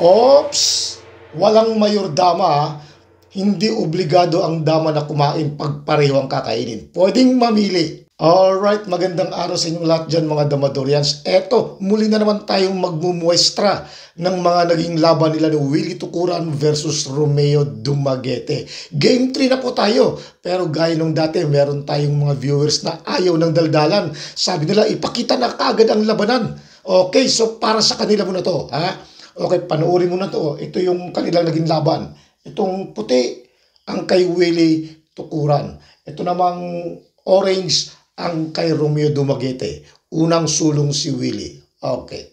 Ops! Walang mayor dama ha. Hindi obligado ang dama na kumain pag pareho ang kakainin. Pwedeng mamili. Alright, magandang araw sa inyong lahat dyan mga Damadorians. Eto, muli na naman tayong magmumuestra ng mga naging laban nila ni Willie Tukuran versus Romeo Dumaguete. Game 3 na po tayo. Pero gaya nung dati, meron tayong mga viewers na ayaw ng daldalan. Sabi nila, ipakita na kagad ang labanan. Okay, so para sa kanila muna to. Ha? Okay, panoorin mo na to. Ito yung kanilang naging laban. Itong puti ang kay Willie Tukuran. Ito namang orange ang kay Romeo Dumaguete. Unang sulong si Willie. Okay.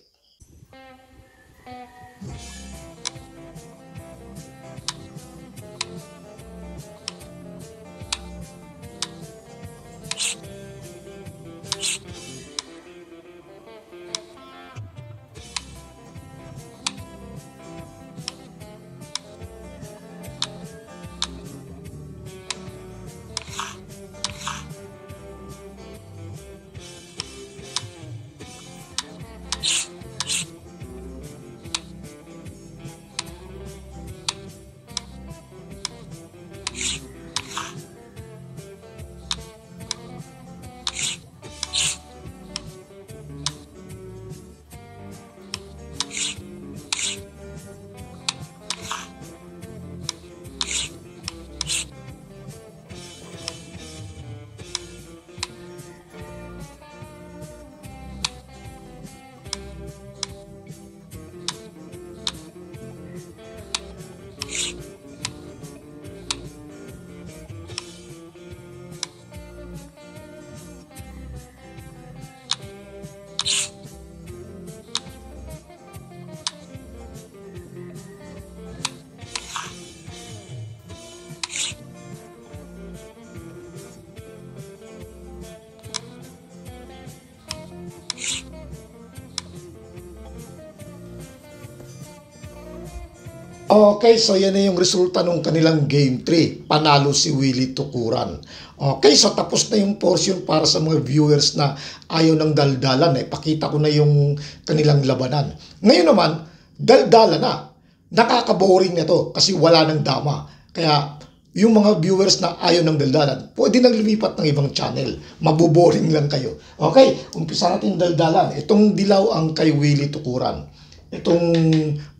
Okay, so yan na yung resulta ng kanilang Game 3. Panalo si Willie Tukuran. Okay, so tapos na yung portion para sa mga viewers na ayaw ng daldalan. Pakita ko na yung kanilang labanan. Ngayon naman, daldalan na. Nakaka-boring na to kasi wala ng dama. Kaya yung mga viewers na ayaw ng daldalan, pwede nang lumipat ng ibang channel. Mabuboring lang kayo. Okay, umpisa natin daldalan. Itong dilaw ang kay Willie Tukuran. Itong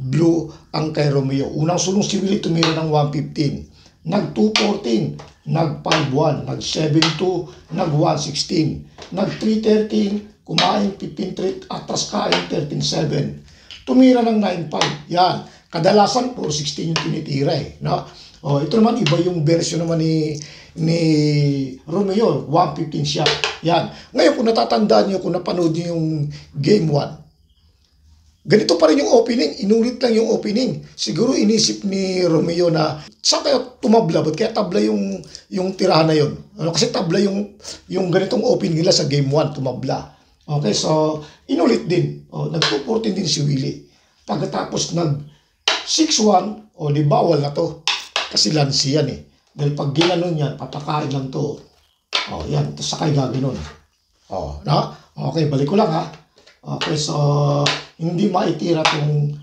blue ang kay Romeo. Unang sulong si Willie tumira ng 115. Nag 214. Nag 51. Nag 72. Nag 116. Nag 313. Kumain 15 atras kain 13-7. Tumira ng 9-5. Yan. Kadalasan 416 yung tinitira eh. No? Oh, ito naman iba yung version naman ni Romeo. 115 siya. Yan. Ngayon kung natatandaan nyo, kung napanood nyo yung game 1, ganito pa rin yung opening, inulit lang yung opening. Siguro inisip ni Romeo na saan kaya tumabla? Ba't kaya tabla yung tirahan na yun? Kasi tabla yung ganitong opening nila sa game 1, tumabla. Okay, so inulit din. Nag-214 din si Willie. Pagkatapos nag-6-1, di bawal na to. Kasi lansi yan eh. Dahil pag ginanon yan, papakain lang to. Yan, tapos sakay gaganon. Okay, balik ko lang ha. Okay, so hindi maitira itong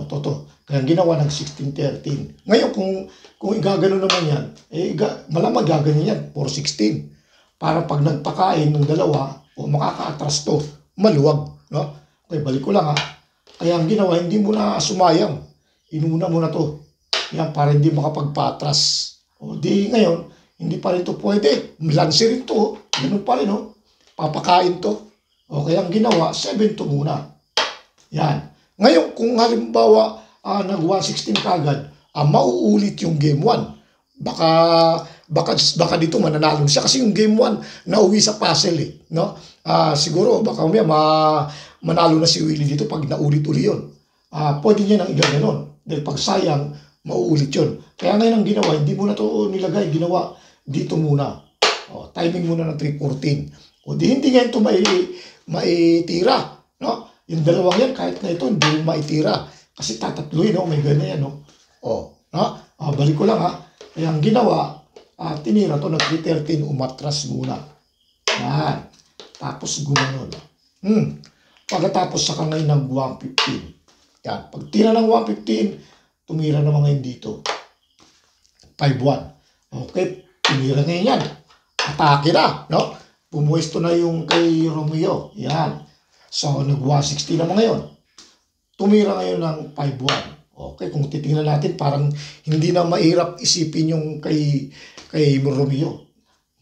toto. Kaya ginawa ng 16-13. Ngayon, kung igagano naman yan, malamang gaganyan yan, 4-16. Para pag nagpakain ng dalawa, makaka-atras to, maluwag. No? Okay, balik ko lang ha. Kaya ang ginawa, hindi mo na sumayang. Inuna mo na to. Yan, para hindi makapagpatras. Di ngayon, hindi pa rin to pwede. Lansi rin to. Ganun pa rin, papakain to. Okay, ang ginawa, 7-2 muna. Yan. Ngayon, kung halimbawa nag-116 kagad, mauulit yung game 1. Baka dito mananalo siya. Kasi yung game 1, nauwi sa puzzle eh. No? Siguro, baka manalo na si Willie dito pag naulit-uli yun. Pwede niya nang igaganon. Dahil pag sayang, mauulit yun. Kaya ngayon ang ginawa, hindi mo na ito nilagay. Ginawa dito muna. Timing muna ng 314. Di hindi nga ito maitira, no? Yung dalawang yan, kahit na ito, hindi maitira. Kasi tatatluin, may ganyan, no? Balik ko lang, ha? Kaya ang ginawa, tinira to, nag-313, umatras muna. Yan. Tapos gumanon. Pagkatapos sa kangay ng 115. Yan. Pag tira ng 115, tumira naman ngayon dito. 5-1. Okay, tumira ngayon yan. Atake na, no? Pumuesto na yung kay Romeo. Yan. So, nag-160 naman ngayon. Tumira ngayon ng 5-1. Okay, kung titingnan natin, parang hindi na mahirap isipin yung kay Romeo.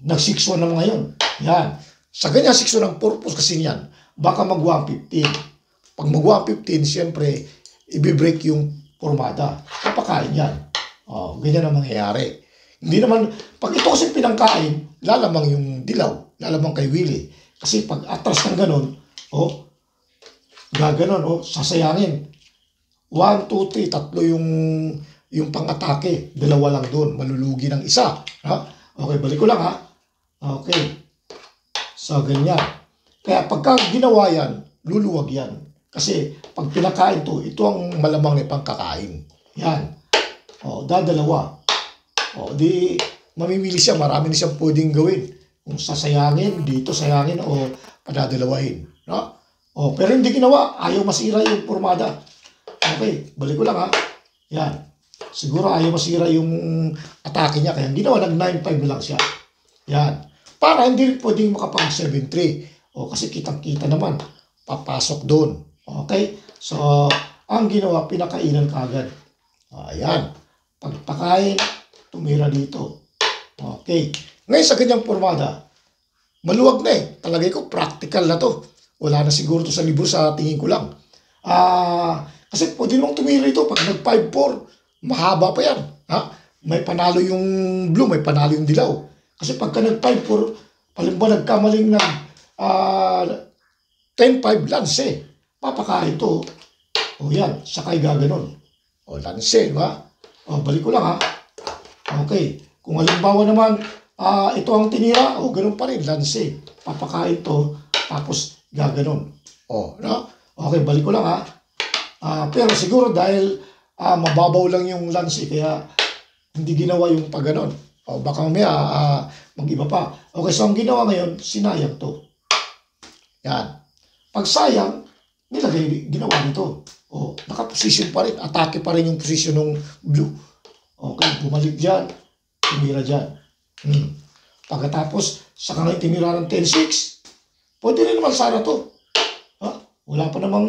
Nag-6-1 naman ngayon. Yan. Sa ganyan 6-1 ang purpose kasi niyan, baka mag-115. Pag mag-115, siyempre, ibibreak yung pormada. Kapakain yan. Ganyan ang mangyayari. Hindi naman, pag ito kasi pinangkain, lalamang yung dilaw, lalamang kay Willie. Kasi pag atras ng ganun, gaganon, sasayangin. 1, 2, 3, tatlo yung pang-atake. Dalawa lang doon. Malulugi ng isa. Ha? Okay, balik ko lang ha. Okay. So, ganyan. Kaya pagka ginawa yan, luluwag yan. Kasi pag pinakain to, ito ang malamang na pangkakain. Yan. Dadalawa. Di mamimili siya. Marami na siyang pwedeng gawin. Kung sasayangin, dito sayangin o padadalawahin. No? Pero hindi ginawa. Ayaw masira yung pormada. Okay, balik ko lang ha. Yan. Siguro ayaw masira yung atake niya. Kaya ginawa, nag-9-5 lang siya. Yan. Para hindi pwedeng makapag 7-3. Kasi kitang-kita naman. Papasok doon. Okay? So, ang ginawa, pinakainan kagad. Ayan. Pagpakain, tumira dito. Okay. Ngayon sa ganyang pormada, maluwag na eh. Talagay ko, practical na to. Wala na siguro to sa libro sa tingin ko lang. Kasi pwede mong tumira ito. Pag nag-5-4, mahaba pa yan. Ha? May panalo yung blue, may panalo yung dilaw. Kasi pagka nag-5-4, palimba nagkamaling ng 10-5 lanse. Papakain ito. Yan, sakay gaganon. Lanse, diba? Balik ko lang ha. Okay. Kung halimbawa naman, ito ang tinira, ganun pa rin, lanse. Papakain to, tapos gaganon. No? Okay, balik ko lang ha. Pero siguro dahil mababaw lang yung lanse, kaya hindi ginawa yung pagganon. Baka mamaya mag-iba pa. Okay, so ang ginawa ngayon, sinayang to. Yan. Pag sayang, ginawa nito. Nakaposition pa rin. Atake pa rin yung position ng blue. Okay, bumalik dyan. Tumira dyan. Pagkatapos, saka ngayon tinira ng 10-6. Pwede rin naman sana to. Wala pa namang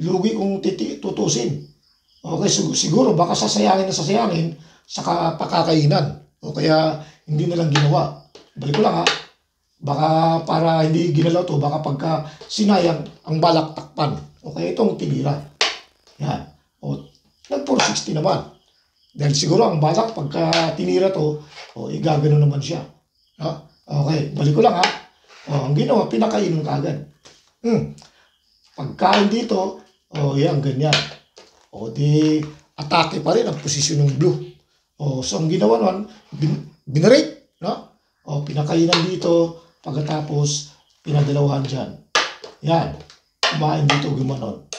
lugi kung tutusin. Okay, siguro baka sasayangin sa pakakainan. Kaya hindi na lang ginawa. Balik ko lang ha. Baka para hindi ginalaw to, baka pagka sinayang ang balak takpan. Okay, itong tinira. Yan. Nag-460 naman. Dahil siguro ang balak pagka tinira to, igagano naman siya. Okay, balik ko lang ha. Ang ginawa, pinakainom kagad. Pagkain dito, yan, ganyan. Di atake pa rin ang posisyon ng blue. So ang ginawa naman, binarate, no? Pinakainan dito, pagkatapos pinadalawahan dyan. Yan. Kumain dito, gumanon.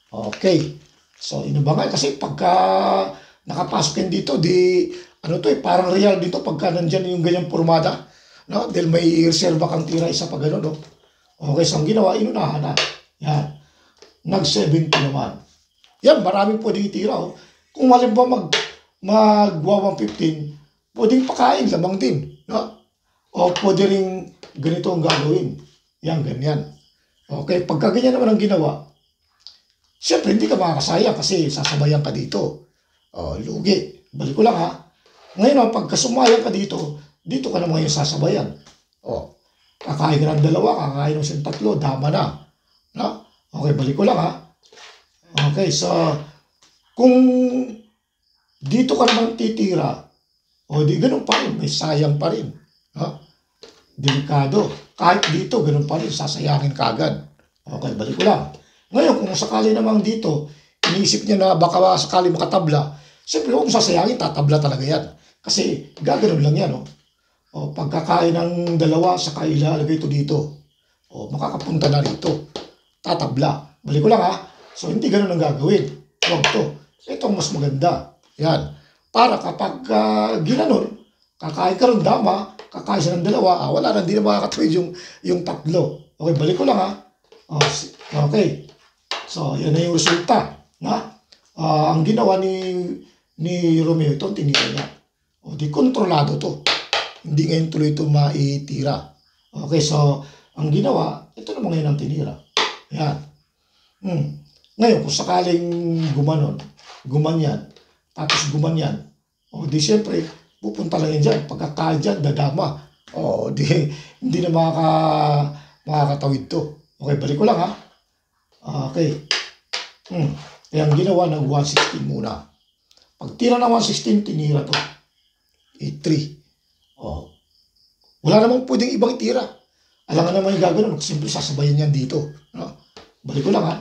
Okay. So inabangay kasi pagka nakapasok yan dito, parang real dito pagka nandyan yung ganyang pormada. No? Dahil may reserva kang tira isa pa gano'n, no? Okay, so ang ginawa, inunahan na. Yan. Nag-70 naman. Yan, maraming pwedeng itira. Kung halimbawa mag-115, pwedeng pakain, lamang din. No? Pwede rin ganito ang gagawin. Yan, ganyan. Okay, pagka ganyan naman ang ginawa, siyempre hindi ka makakasayang kasi sasabayan ka dito. Lugi. Balik ko lang ha. Ngayon, pagka sumayang ka dito, dito ka naman yung sasabayan. Kakain ka ng dalawa, kakain ng isang tatlo, dama na. No? Okay, balik ko lang ha. Okay, so kung dito ka naman titira, di ganun pa rin, may sayang pa rin. Delikado. Kahit dito, ganun pa rin, sasayangin ka agad. Okay, balik ko lang. Ngayon, kung sakali naman dito, iniisip niya na baka sakali makatabla, siyempre kung sasayangin, tatabla talaga yan. Kasi gaganon lang yan. Pagkakain ng dalawa, saka ilalagay ito dito. Makakapunta na rito. Tatabla. Balik ko lang ha. So, hindi ganun ang gagawin. Huwag to. Ito ang mas maganda. Yan. Para kapag ginanon, kakain ka rin dama, kakain siya ng dalawa, wala na, hindi na makakatawid yung tatlo. Okay, balik ko lang ha. Okay. So, yan na yung resulta. Ang ginawa ni Romeo ito, tinira niya. O di kontrolado to. Hindi ngayon tuloy ito maitira. Okay, so ang ginawa, ito naman ngayon ang tinira. Yan. Ngayon, kung sakaling gumanyan, tapos gumanyan, o di siyempre, pupunta lang yan dyan. Pagkakain dyan, dadama. O di, hindi na makakatawid to. Okay, balik ko lang ha. Okay. Kaya ang ginawa ng 116 muna. Pag tira ng 116, tinira to. 8-3. Wala namang pwedeng ibang itira. Alam nga naman yung gagawin, simple sasabayan yan dito. Balik ko lang ha.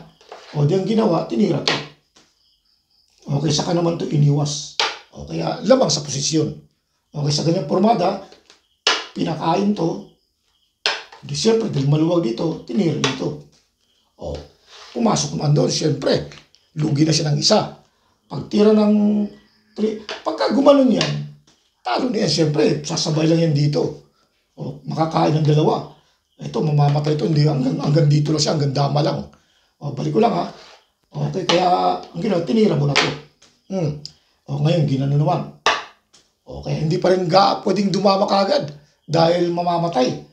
Di ang ginawa, tinira to. Okay, saka naman to iniwas. Kaya lamang sa posisyon. Okay, sa ganyang formada, pinakain to. Di siyempre, dahil maluwag dito, tinira dito. Pumasok naman doon, siyempre, lugi na siya ng isa. Pag tira ng 3, pagka gumanon yan, talo na yan, siyempre, sasabay lang yan dito. Makakain ng dalawa. Ito, mamamatay ito, hindi, hanggang dito lang siya, hanggang dama lang. Balik ko lang ha. Okay, kaya, ang ginawa, tinira mo na to. Ngayon, ginano naman. Kaya hindi pa rin pwedeng dumama kagad dahil mamamatay.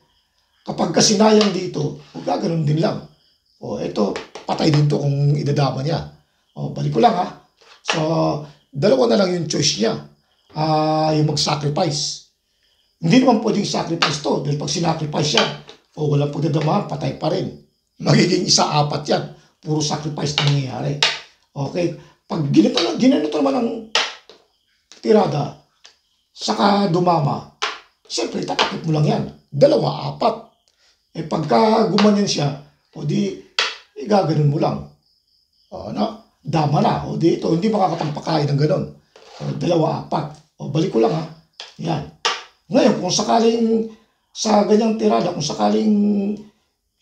Kapag kasinayang dito, gaganon din lang. Ito, patay din to kung idadama niya. Balik ko lang ha. So, dalawa na lang yung choice niya. Yung mag-sacrifice. Hindi naman pwedeng sacrifice to. Dahil pag sinacrifice yan, walang pagdadamahan, patay pa rin. Magiging 1-4 yan. Puro sacrifice na nangyayari. Okay. Pag ginanito naman ang tirada, saka dumama, siyempre, tatakip mo lang yan. 2-4. Pagka gumanyan siya, gaganon mo lang. Dama na. Ito, hindi makakatampakain ng ganon. 2-4. Balik ko lang ha. Yan. Ngayon, kung sakaling sa ganyang tirada, kung sakaling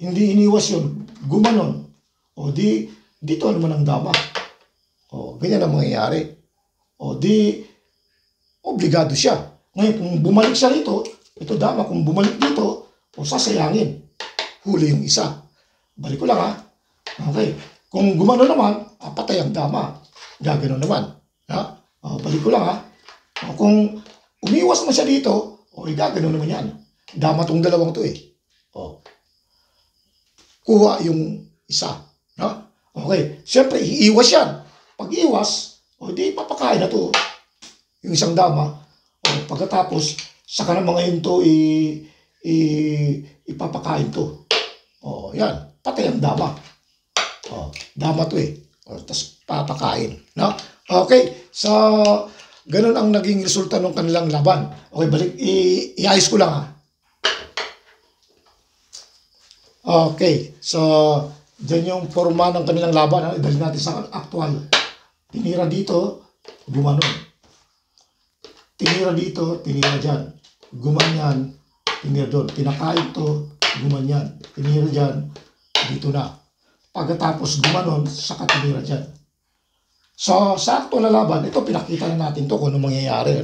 hindi iniwas yun, gumanon, dito naman ang dama. Ganyan ang mangyayari. Obligado siya. Ngayon, kung bumalik siya rito, ito dama. Kung bumalik dito, sasayangin. Huli yung isa. Balik ko lang ha. Okay. Kung gumano naman, patay ang dama. Gagano naman. Balik ko lang ha. Kung umiwas naman siya dito, gagano naman yan. Dama tong dalawang to eh. Kuha yung isa. Okay. Siyempre, iiwas yan. Pag iwas, di papakain na to. Yung isang dama. Pagkatapos, saka naman ngayon to ipapakain to. Yan. Patay ang dama. Dama to eh. Tapos papakain. Okay. So, ganun ang naging resulta ng kanilang laban. Okay, balik. Iayos ko lang ha. Okay. So, dyan yung forma ng kanilang laban. Idali natin sa actual. Tinira dito, gumanon. Tinira dito, tinira dyan. Gumanyan, tinira doon. Pinakain to, gumanyan. Tinira dyan, dito na. Pagkatapos gumanon, saka tinira dyan. So, sa akto na laban, ito pinakita na natin to kung ano mangyayari.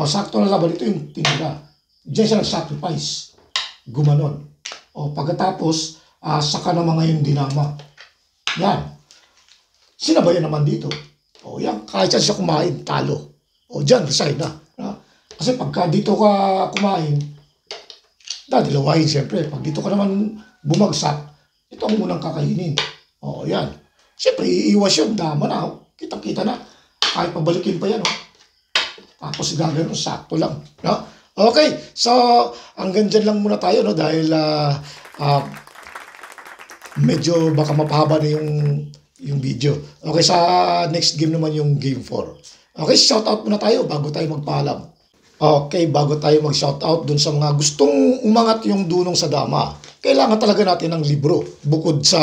Sa akto na laban, ito yung tinira. Diyan siya nag-sacrifice. Gumanon. Pagkatapos, saka naman ngayon dinama. Yan. Sinabayan naman dito. Yan. Kahit saan siya kumain, talo. Diyan, resign na. Kasi pagka dito ka kumain, dadilawahin siyempre. Pag dito ka naman bumagsak, ito ang unang kakainin. Yan. Siyempre, iiwas yun. Dama na. Kitang-kita na. Kahit pabalikin pa yan. Tapos gagawin, sakto lang. Okay. So, hanggang dyan lang muna tayo. Dahil medyo baka mapahaba na yung video. Okay, sa next game naman yung game 4. Okay, shoutout muna tayo bago tayo magpaalam. Okay, bago tayo mag-shoutout dun sa mga gustong umangat yung dunong sa dama, kailangan talaga natin ng libro. Bukod sa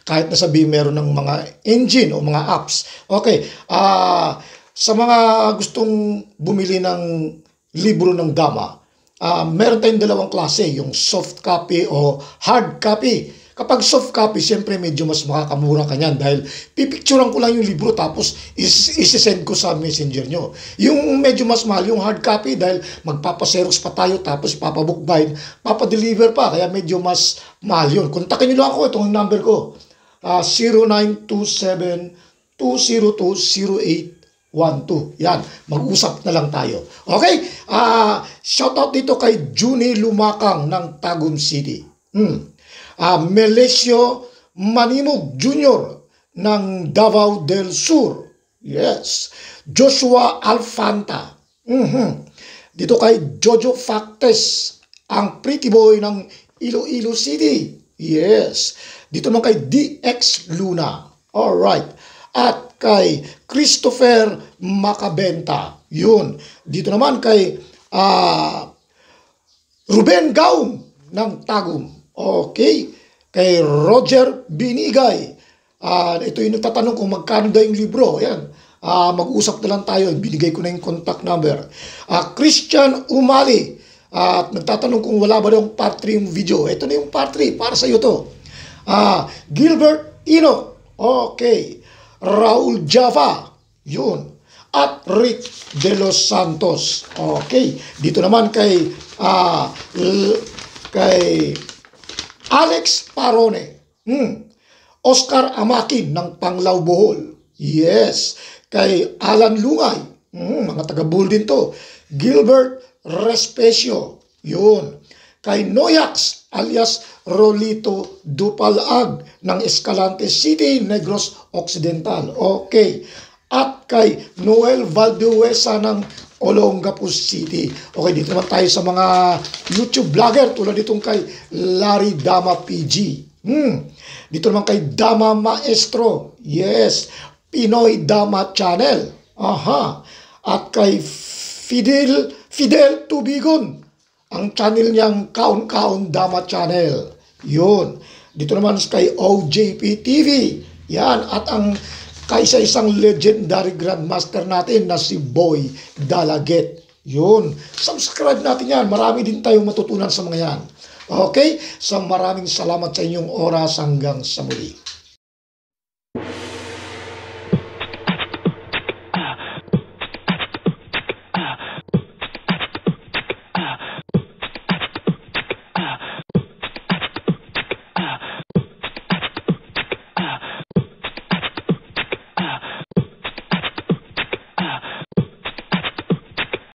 kahit na sabihin meron ng mga engine o mga apps. Okay, sa mga gustong bumili ng libro ng dama, meron tayong dalawang klase, yung soft copy o hard copy. Kapag soft copy, siyempre medyo mas makakamura ka niyan dahil pipicturean ko lang yung libro tapos isi-send ko sa messenger nyo. Yung medyo mas mahal, yung hard copy dahil magpapaserox pa tayo tapos papabookbind, papadeliver pa, kaya medyo mas mahal yun. Kontakin nyo lang ako, itong number ko. 0927-202-0812. Yan, mag-usap na lang tayo. Okay? Shoutout dito kay Juni Lumakang ng Tagum City. Melesio Manimog Jr. ng Davao del Sur. Yes. Joshua Alfanta. Dito kay Jojo Factes, ang pretty boy ng Iloilo City. Yes. Dito naman kay DX Luna. Alright. At kay Christopher Macabenta. Yun. Dito naman kay Ruben Gaum ng Tagum. Okay. Kay Roger Binigay. Ito yung nagtatanong kung magkano daw yung libro. Ayan. Mag-usap na lang tayo. Binigay ko na yung contact number. Christian Umali. At nagtatanong kung wala ba daw yung part 3 yung video. Ito na yung part 3. Para sa iyo to. Gilbert Ino. Okay. Raul Java. Yun. At Rick De Los Santos. Okay. Dito naman kay Alex Parone. Oscar Amakin ng Panglao Bohol. Yes. Kay Alan Lungay. Mga taga Bohol din to. Gilbert Respecio. Yun. Kay Noyax alias Rolito Dupalag ng Escalante City, Negros Occidental. Okay. At kay Noel Valduesa ng Olongapo City. Okay, dito naman tayo sa mga YouTube vlogger tulad ditong kay Larry Dama PG. Dito naman kay Dama Maestro. Yes. Pinoy Dama Channel. Aha. At kay Fidel Tubigon. Ang channel niyang Kaun Dama Channel. Yun. Dito naman kay OJP TV. Yan. At ang kaisa-isang legendary grandmaster natin na si Boy Dalaget. Yun. Subscribe natin yan. Marami din tayong matutunan sa mga yan. Okay? So maraming salamat sa inyong oras hanggang sa muli.